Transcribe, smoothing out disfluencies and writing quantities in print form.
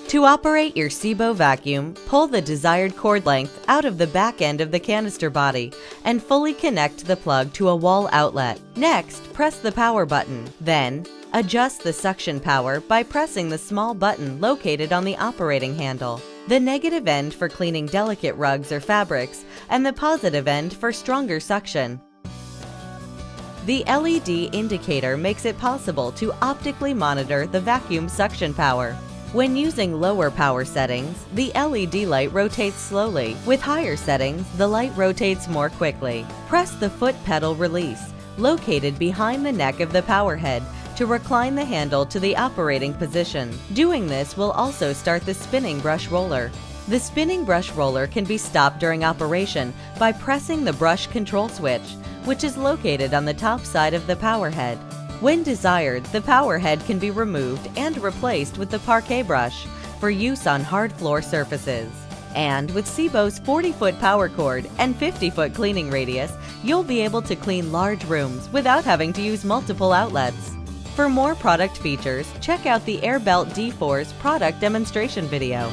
To operate your SEBO vacuum, pull the desired cord length out of the back end of the canister body and fully connect the plug to a wall outlet. Next, press the power button. Then, adjust the suction power by pressing the small button located on the operating handle. The negative end for cleaning delicate rugs or fabrics, and the positive end for stronger suction. The LED indicator makes it possible to optically monitor the vacuum suction power. When using lower power settings, the LED light rotates slowly. With higher settings, the light rotates more quickly. Press the foot pedal release, located behind the neck of the power head, to recline the handle to the operating position. Doing this will also start the spinning brush roller. The spinning brush roller can be stopped during operation by pressing the brush control switch, which is located on the top side of the power head. When desired, the power head can be removed and replaced with the parquet brush for use on hard floor surfaces. And with SEBO's 40-foot power cord and 50-foot cleaning radius, you'll be able to clean large rooms without having to use multiple outlets. For more product features, check out the Airbelt D4's product demonstration video.